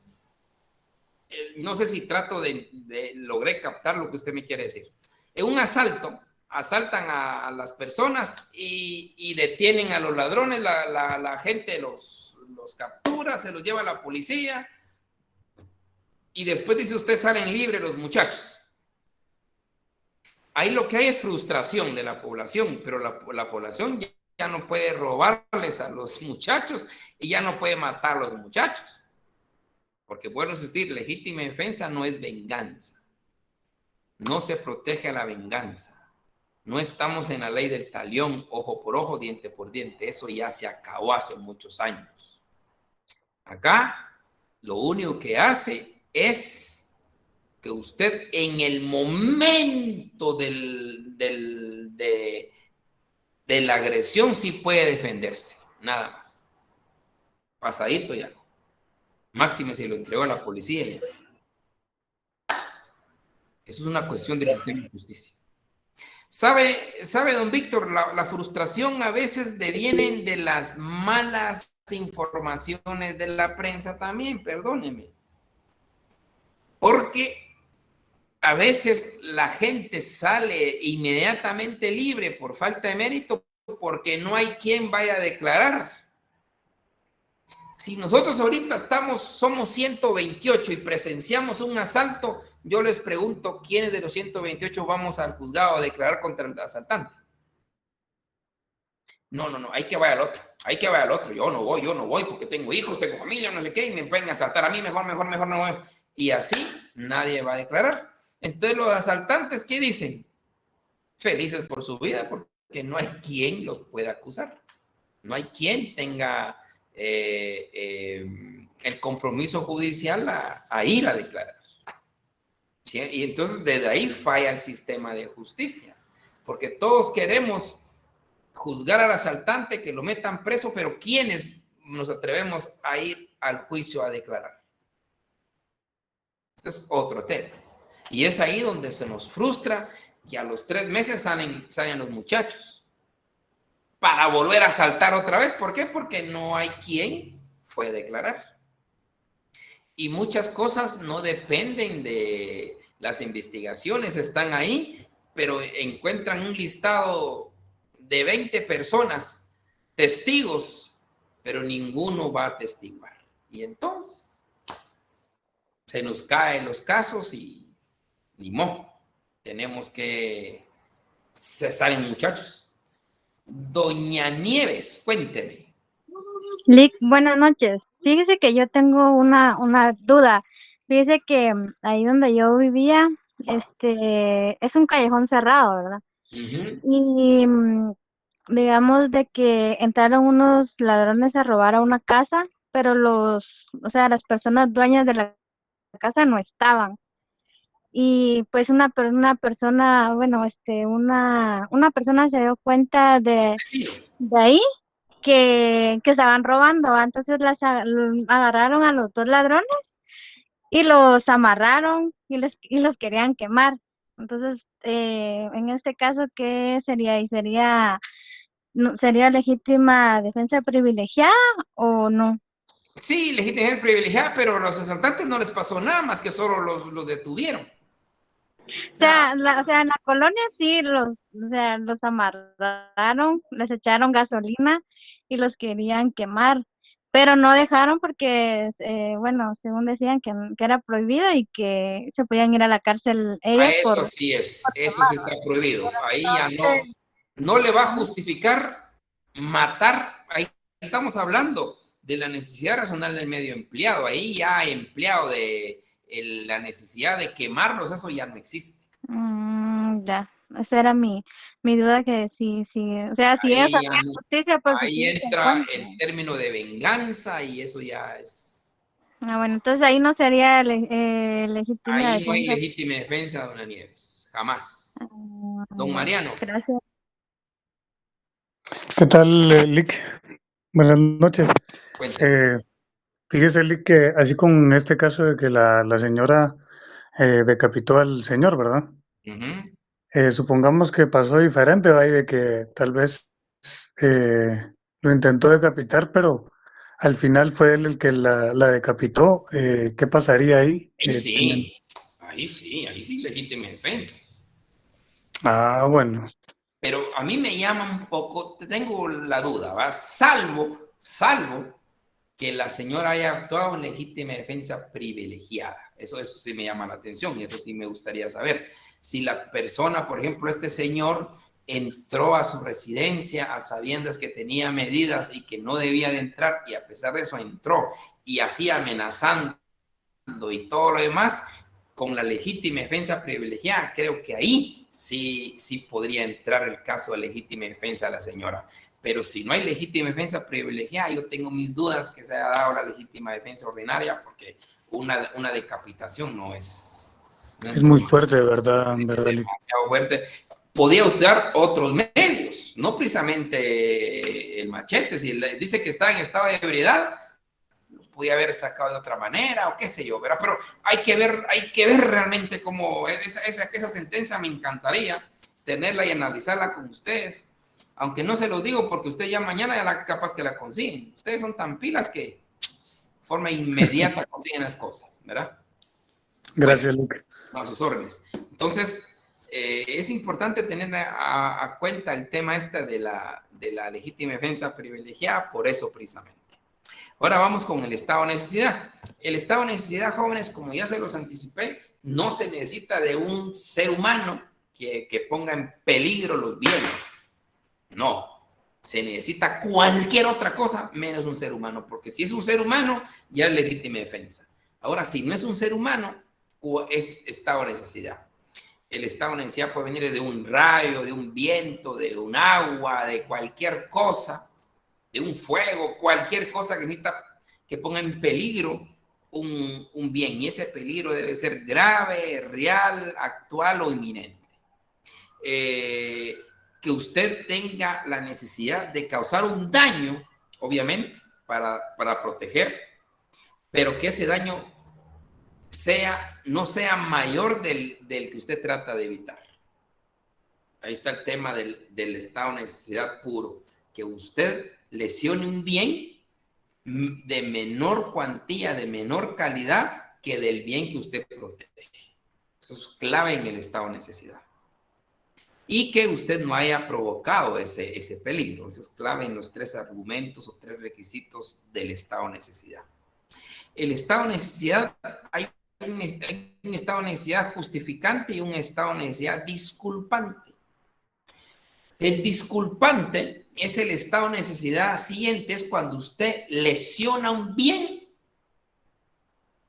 No sé si trato de logré captar lo que usted me quiere decir. En un asalto, asaltan a las personas y detienen a los ladrones, la gente los captura, se los lleva a la policía y después dice usted salen libres los muchachos. Ahí lo que hay es frustración de la población, pero la población ya no puede robarles a los muchachos y ya no puede matar a los muchachos. Porque vuelvo a insistir, legítima defensa no es venganza. No se protege a la venganza. No estamos en la ley del talión, ojo por ojo, diente por diente. Eso ya se acabó hace muchos años. Acá, lo único que hace es que usted en el momento de la agresión sí puede defenderse. Nada más. Pasadito ya. Máxime se lo entregó a la policía ya. Eso es una cuestión del sistema de justicia. ¿Sabe, don Víctor? La frustración a veces devienen de las malas informaciones de la prensa también, perdóneme. Porque a veces la gente sale inmediatamente libre por falta de mérito porque no hay quien vaya a declarar. Si nosotros ahorita somos 128 y presenciamos un asalto, yo les pregunto, ¿quiénes de los 128 vamos al juzgado a declarar contra el asaltante? No, hay que vaya al otro. Yo no voy porque tengo hijos, tengo familia, no sé qué, y me pueden asaltar a mí, mejor no voy. Y así nadie va a declarar. Entonces los asaltantes, ¿qué dicen? Felices por su vida porque no hay quien los pueda acusar. No hay quien tenga el compromiso judicial a ir a declarar. ¿Sí? Y entonces desde ahí falla el sistema de justicia, porque todos queremos juzgar al asaltante, que lo metan preso, pero ¿quiénes nos atrevemos a ir al juicio a declarar? Este es otro tema. Y es ahí donde se nos frustra que a los 3 meses salen los muchachos para volver a asaltar otra vez. ¿Por qué? Porque no hay quien fue a declarar. Y muchas cosas no dependen de las investigaciones, están ahí, pero encuentran un listado de 20 personas, testigos, pero ninguno va a testiguar. Y entonces se nos caen los casos y ni modo, tenemos que cesar en muchachos. Doña Nieves, cuénteme. Lick, buenas noches. Fíjese que yo tengo una duda. Fíjese que ahí donde yo vivía, es un callejón cerrado, ¿verdad? Y digamos de que entraron unos ladrones a robar a una casa, pero las personas dueñas de la casa no estaban. y pues una persona, bueno, una persona se dio cuenta de ahí que estaban robando, ¿va? Entonces agarraron a los dos ladrones y los amarraron y los querían quemar. Entonces, en este caso, ¿qué sería? ¿Y sería legítima defensa privilegiada o no? Sí, legitimidad privilegiada, pero a los asaltantes no les pasó nada más que solo los detuvieron. O sea, en la colonia sí o sea, los amarraron, les echaron gasolina y los querían quemar, pero no dejaron porque, bueno, según decían que era prohibido y que se podían ir a la cárcel A ellos eso sí es, eso sí está prohibido. Ahí ya no le va a justificar matar. Ahí estamos hablando de la necesidad razonable del medio empleado. Ahí ya empleado de la necesidad de quemarlos, eso ya no existe. Ya, esa era mi duda que sí, o sea, si ellos Ahí, hacían justicia por su ahí propia entra cuenta. el término de venganza y eso ya es. Bueno, entonces ahí no sería legítima Ahí no hay defensa. legítima defensa, dona Nieves, jamás. Don Mariano. Gracias. ¿Qué tal, Lick? Buenas noches. Cuénteme. Fíjese, Lick, que así con este caso de que la señora decapitó al señor, ¿verdad? Supongamos que pasó diferente, ¿va? Y de que tal vez lo intentó decapitar, pero al final fue él el que la decapitó. ¿Qué pasaría ahí? Ahí sí, legítima defensa. Bueno. Pero a mí me llama un poco, tengo la duda, ¿va? Salvo que la señora haya actuado en legítima defensa privilegiada. Eso sí me llama la atención y eso sí me gustaría saber. Si la persona, por ejemplo, este señor entró a su residencia a sabiendas que tenía medidas y que no debía de entrar y a pesar de eso entró y así amenazando y todo lo demás, con la legítima defensa privilegiada, creo que ahí sí podría entrar el caso de legítima defensa de la señora. Pero si no hay legítima defensa privilegiada, yo tengo mis dudas que se haya dado la legítima defensa ordinaria, porque una decapitación no es... Es muy fuerte, de verdad, Es demasiado fuerte. Podía usar otros medios, no precisamente el machete. Si dice que está en estado de ebriedad, podía haber sacado de otra manera o qué sé yo, ¿verdad? Pero hay que ver realmente cómo esa sentencia. Me encantaría tenerla y analizarla con ustedes, aunque no se lo digo porque usted ya mañana ya capaz que la consiguen. Ustedes son tan pilas que de forma inmediata consiguen las cosas, ¿verdad? Gracias, Luke. A sus órdenes. Entonces, es importante tener a cuenta el tema de la legítima defensa privilegiada, por eso precisamente. Ahora vamos con el estado de necesidad. El estado de necesidad, jóvenes, como ya se los anticipé, no se necesita de un ser humano que ponga en peligro los bienes. No, se necesita cualquier otra cosa menos un ser humano, porque si es un ser humano, ya es legítima defensa. Ahora, si no es un ser humano, es estado de necesidad. El estado de necesidad puede venir de un rayo, de un viento, de un agua, de cualquier cosa, de un fuego, cualquier cosa que necesita que ponga en peligro un bien, y ese peligro debe ser grave, real, actual o inminente. Que usted tenga la necesidad de causar un daño, obviamente, para proteger, pero que ese daño no sea mayor del que usted trata de evitar. Ahí está el tema del estado de necesidad puro, que usted lesione un bien de menor cuantía, de menor calidad que del bien que usted protege. Eso es clave en el estado de necesidad. Y que usted no haya provocado ese peligro. Eso es clave en los 3 argumentos o 3 requisitos del estado de necesidad. El estado de necesidad, hay un estado de necesidad justificante y un estado de necesidad disculpante. El disculpante es el estado de necesidad siguiente, es cuando usted lesiona un bien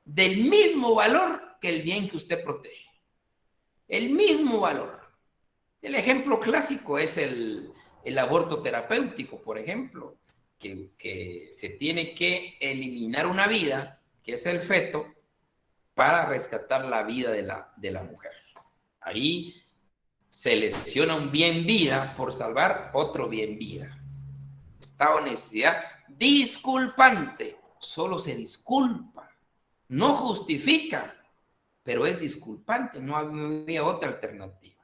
del mismo valor que el bien que usted protege. El mismo valor. El ejemplo clásico es el aborto terapéutico, por ejemplo, que se tiene que eliminar una vida, que es el feto, para rescatar la vida de la mujer. Ahí se lesiona un bien vida por salvar otro bien vida. Estado de necesidad disculpante. Solo se disculpa. No justifica, pero es disculpante. No había otra alternativa.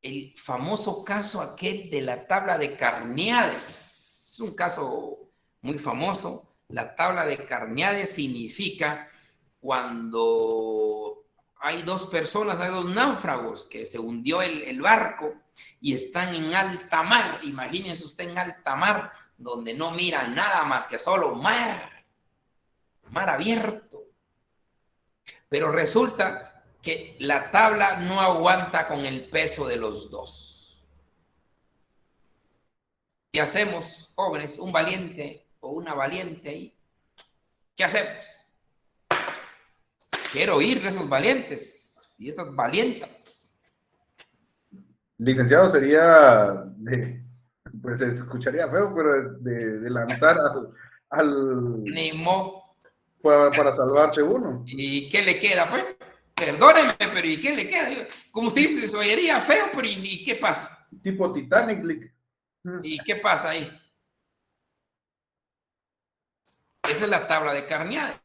El famoso caso aquel de la tabla de Carneades. Es un caso muy famoso. La tabla de Carneades significa cuando hay dos personas, hay dos náufragos que se hundió el barco y están en alta mar. Imagínense usted en alta mar, donde no mira nada más que solo mar abierto. Pero resulta que la tabla no aguanta con el peso de los dos. ¿Qué hacemos, jóvenes? Un valiente o una valiente ahí. ¿Qué hacemos? Quiero oír de esos valientes y estas valientas. Licenciado, sería pues se escucharía feo, pero de lanzar al Nemo. Para salvarse uno. ¿Y qué le queda, pues? Perdónenme, pero ¿y qué le queda? Como usted dice, se oiría feo, pero ¿y qué pasa? Tipo Titanic. ¿Y qué pasa ahí? Esa es la tabla de Carneades.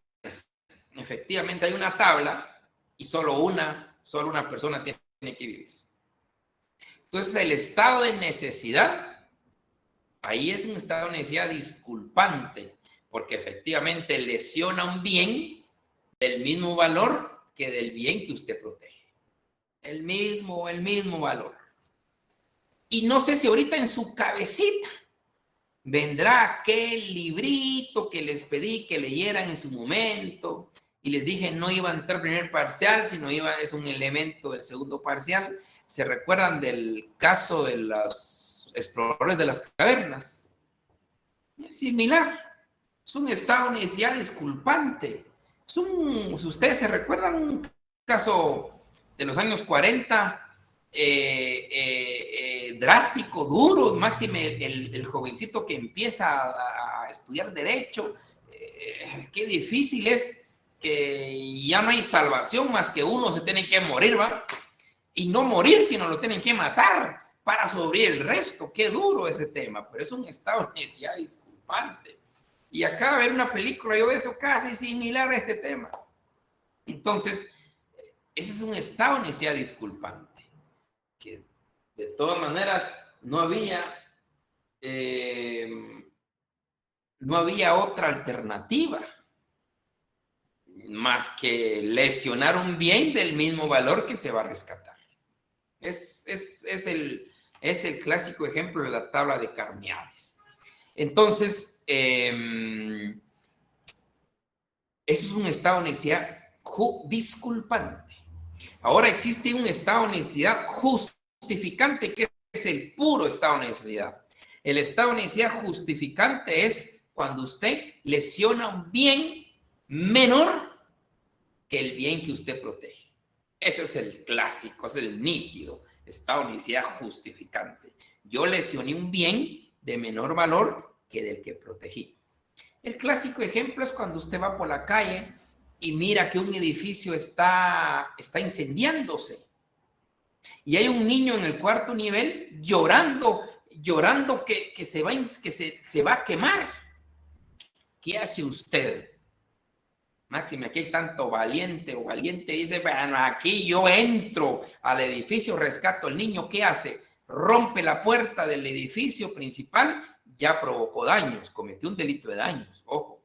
Efectivamente hay una tabla y solo una persona tiene que vivir. Entonces el estado de necesidad, ahí es un estado de necesidad disculpante, porque efectivamente lesiona un bien del mismo valor que del bien que usted protege. El mismo valor. Y no sé si ahorita en su cabecita vendrá aquel librito que les pedí que leyeran en su momento y les dije no iba a entrar primer parcial, sino es un elemento del segundo parcial. ¿Se recuerdan del caso de los exploradores de las cavernas? Es similar. Es un estado de necesidad disculpante. Si ustedes se recuerdan un caso de los años 40, drástico, duro, máxime el jovencito que empieza a estudiar derecho, qué difícil es que ya no hay salvación más que uno se tiene que morir, ¿va? Y no morir, sino lo tienen que matar para sobrevivir el resto. Qué duro ese tema, pero es un estado de necesidad disculpante. Y acá ver una película, yo veo eso casi similar a este tema. Entonces, ese es un estado de necesidad disculpante. Que de todas maneras no había otra alternativa más que lesionar un bien del mismo valor que se va a rescatar. Es el clásico ejemplo de la tabla de Carneades. Entonces, eso es un estado de necesidad disculpante. Ahora existe un estado de necesidad justificante, que es el puro estado de necesidad. El estado de necesidad justificante es cuando usted lesiona un bien menor que el bien que usted protege. Ese es el clásico, es el nítido estado de necesidad justificante. Yo lesioné un bien de menor valor que del que protegí. El clásico ejemplo es cuando usted va por la calle y mira que un edificio está incendiándose y hay un niño en el cuarto nivel llorando que se va a quemar. ¿Qué hace usted? Máxime, aquí hay tanto valiente o valiente dice, bueno, aquí yo entro al edificio, rescato al niño. ¿Qué hace? Rompe la puerta del edificio principal, ya provocó daños, cometió un delito de daños, ojo.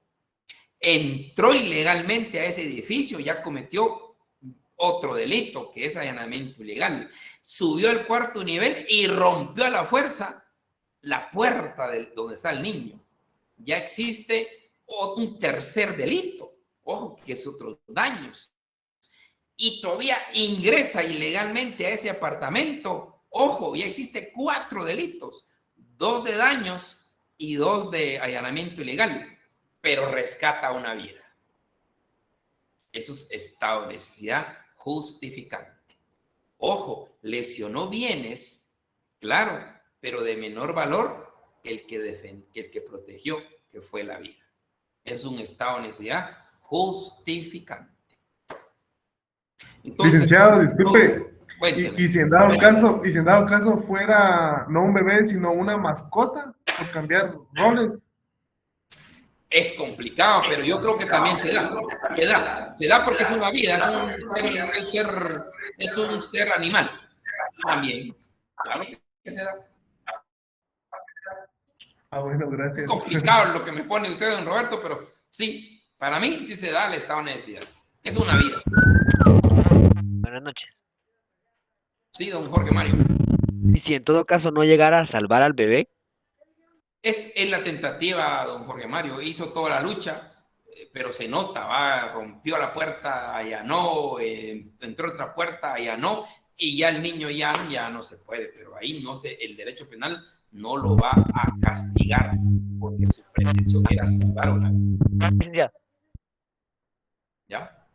Entró ilegalmente a ese edificio, ya cometió otro delito, que es allanamiento ilegal. Subió al cuarto nivel y rompió a la fuerza la puerta donde está el niño. Ya existe un tercer delito, ojo, que es otros daños. Y todavía ingresa ilegalmente a ese apartamento, ojo, ya existe 4 delitos, 2 de daños y 2 de allanamiento ilegal, pero rescata una vida. Eso es estado de necesidad justificante. Ojo, lesionó bienes, claro, pero de menor valor que el que protegió, que fue la vida. Es un estado de necesidad justificante. Entonces, licenciado, disculpe. cuénteme. Y si en dado caso fuera no un bebé, sino una mascota, por cambiar roles. Es complicado, pero yo creo que también se da porque es una vida, es un ser animal. También, claro que se da. Bueno, gracias. Es complicado lo que me pone usted, don Roberto, pero sí, para mí sí se da el estado de necesidad. Es una vida. Buenas noches. Sí, don Jorge Mario. Y si en todo caso no llegara a salvar al bebé, Es la tentativa, don Jorge Mario. Hizo toda la lucha, pero se nota, rompió la puerta, allanó, entró otra puerta, allanó, y ya el niño ya no se puede, pero ahí no sé, el derecho penal no lo va a castigar, porque su pretensión era salvar una vida. ¿Ya?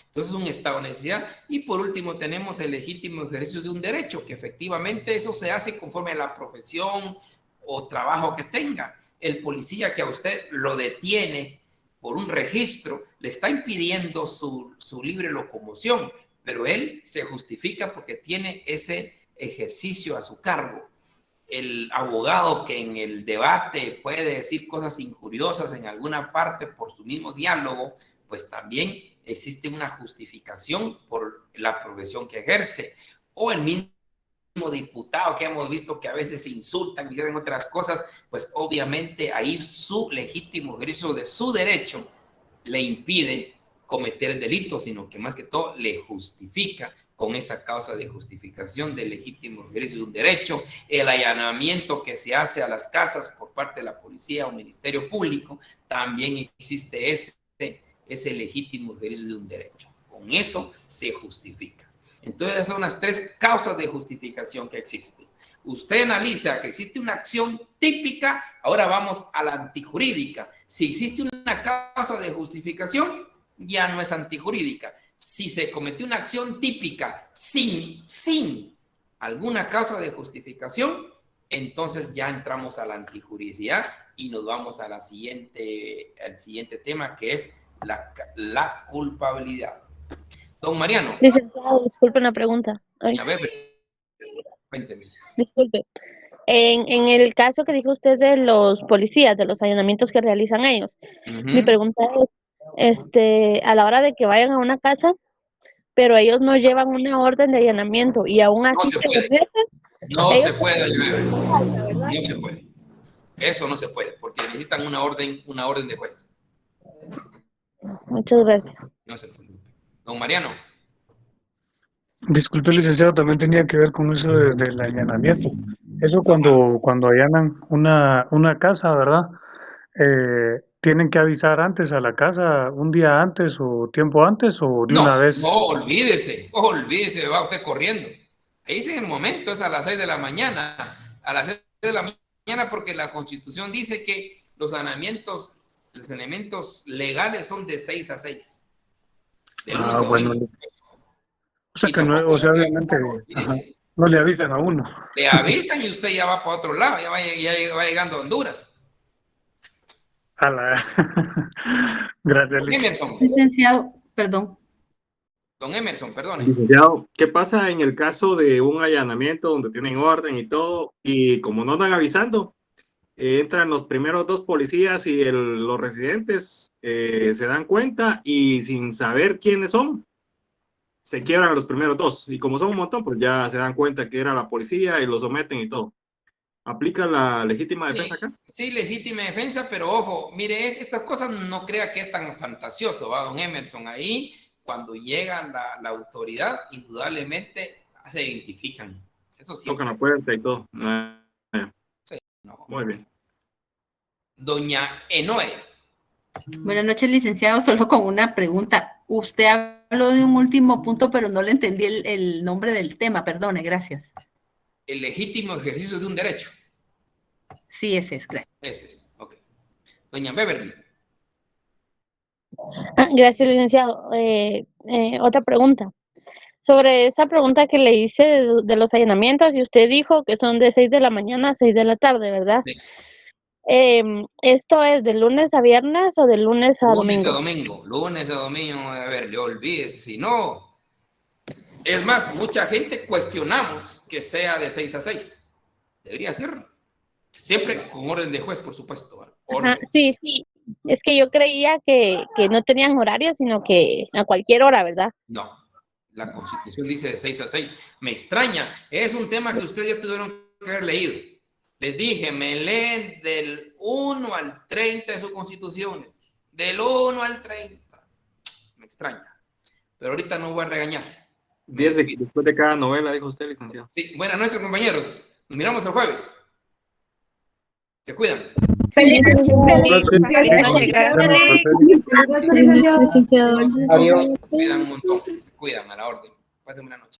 Entonces, un estado de necesidad. Y por último, tenemos el legítimo ejercicio de un derecho, que efectivamente eso se hace conforme a la profesión o trabajo que tenga. El policía que a usted lo detiene por un registro le está impidiendo su libre locomoción, pero él se justifica porque tiene ese ejercicio a su cargo. El abogado que en el debate puede decir cosas injuriosas en alguna parte por su mismo diálogo, pues también existe una justificación por la profesión que ejerce. O el mismo diputado que hemos visto que a veces se insultan y dicen otras cosas, pues obviamente ahí su legítimo ejercicio de su derecho le impide cometer el delito, sino que más que todo le justifica con esa causa de justificación del legítimo ejercicio de un derecho. El allanamiento que se hace a las casas por parte de la policía o ministerio público, también existe ese legítimo ejercicio de un derecho. Con eso se justifica. Entonces, esas son las tres causas de justificación que existen. Usted analiza que existe una acción típica, ahora vamos a la antijurídica. Si existe una causa de justificación, ya no es antijurídica. Si se cometió una acción típica sin alguna causa de justificación, entonces ya entramos a la antijuridicidad y nos vamos al siguiente tema, que es la culpabilidad. Don Mariano. Licenciado, disculpe una pregunta. Ay. A ver, cuénteme. Disculpe. En el caso que dijo usted de los policías, de los allanamientos que realizan ellos, mi pregunta es, a la hora de que vayan a una casa, pero ellos no llevan una orden de allanamiento y aún así No se puede. No se puede. Eso no se puede, porque necesitan una orden de juez. Muchas gracias. No se puede. Don Mariano. Disculpe, licenciado, también tenía que ver con eso del allanamiento. Eso cuando allanan una casa, ¿verdad? ¿Tienen que avisar antes a la casa, un día antes o tiempo antes o de una vez? No, olvídese, va usted corriendo. Ahí dice en el momento, es a las 6 de la mañana. A las 6 de la mañana, porque la Constitución dice que los allanamientos legales son de 6 a 6. De lunes a bueno. domingo. O sea que no, obviamente no le avisan a uno. Le avisan y usted ya va para otro lado, ya va llegando a Honduras. Gracias, Emerson. Licenciado, perdón. Don Emerson, perdone. Licenciado, ¿qué pasa en el caso de un allanamiento donde tienen orden y todo, y como no andan avisando, entran los primeros dos policías y los residentes se dan cuenta y sin saber quiénes son, se quiebran los primeros dos, y como son un montón, pues ya se dan cuenta que era la policía y lo someten y todo. ¿Aplica la legítima defensa acá? Sí, legítima defensa, pero ojo, mire, estas cosas no crea que es tan fantasioso, ¿va, don Emerson? Ahí, cuando llega la autoridad, indudablemente se identifican. Eso sí. Tocan la puerta y todo. Sí, no. Muy bien. Doña Enoe. Buenas noches, licenciado, solo con una pregunta. Usted habló de un último punto, pero no le entendí el nombre del tema, perdone, gracias. El legítimo ejercicio de un derecho. Sí, ese es, claro. Ese es, ok. Doña Beverly. Gracias, licenciado. Otra pregunta. Sobre esa pregunta que le hice de los allanamientos, y usted dijo que son de 6 de la mañana a 6 de la tarde, ¿verdad? Sí. ¿Esto es de lunes a viernes o de lunes a domingo? Lunes a domingo, a ver, olvídese, si no, Es más, mucha gente cuestionamos que sea de 6 a 6. Debería ser siempre con orden de juez, por supuesto. Ajá, sí, sí. Es que yo creía que no tenían horario, sino que a cualquier hora, ¿verdad? No, la Constitución dice de 6 a 6. Me extraña. Es un tema que ustedes ya tuvieron que haber leído. Les dije, me leen del 1 al 30 de su Constitución. Del 1 al 30. Me extraña. Pero ahorita no voy a regañar. 10 después de cada novela, dijo usted, licenciado. Sí, buenas noches, compañeros. Nos miramos el jueves. Se cuidan. Feliz Adiós. Se cuidan un montón. Se cuidan a la orden. Pasen buena noche.